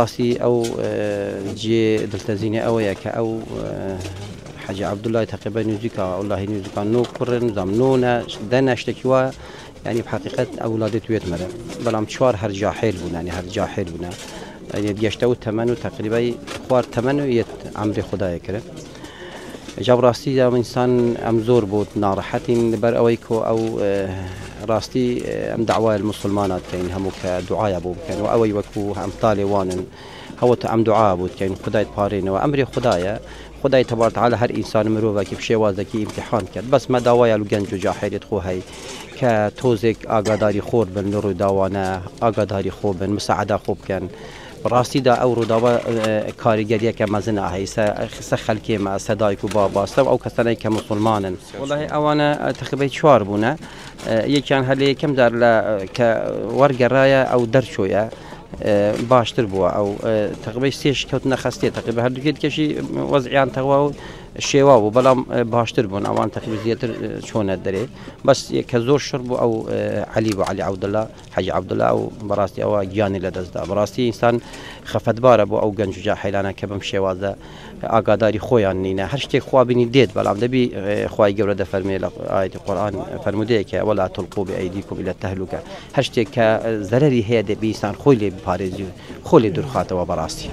راسي أو جي دلتزيني أويا كأو حاج عبد الله تقريبا نيوزيكا الله نيوزيكا نو كرن زمنونا دنا اشتكوا يعني بحقيقة أولادي تويت مرة بلام شوار هر جاحيل بنا يعني هر جاحيل بنا يعني بيشتو تمنو تقريبا خوار تمنو يت عمري خداي كره جاب راسي يا إنسان أمزور بود نارحتين بر أويكو أو راستي أم دعوة المسلمانات كين همو كدعاء بود كين وأوي وكو هم طالوان هو أم دعاء بود كين خداي بارين وأمري خداي تبارك وتعالى هر إنسان مروه كيف شيء وازكي امتحان كد بس ما دعوة لجنج جاحيل خو هاي كتوزك آقاداري خور بن نور دعوانا آقاداري خور بن مساعدة خوب كان راستی دا او رو داوا کارگریه که مزنه هایی سخلکی ما صدای کو بابا سو او کسانی که مسلمانن والله اوانا تقریبا چوار بونه یکیان هلی کم در ل که ورگرایا او درشویا باشتر بوا او تقریبا سیش کت نخسته تقریبا هر دوکید کشی وضعیان تقوا شیوا و بلام باشتر بون اوان تقریبا زیاتر چون داره بس کزور شرب او علي وعلي عبد الله حاج عبد الله او براسي او جاني لدزدا براسي انسان خفت بار ابو او گنج جاحلانه كبم شوازه آقاداری خویان نینه هر شتی خوا بینی دید بلام دبی خوای گور ده فرمی آیت قرآن فرموده که ولا تلقوا بأيديكم الى التهلكه هر شتی که ضرری هي ده بی انسان خولی پاريزي خولی درخاته و براسي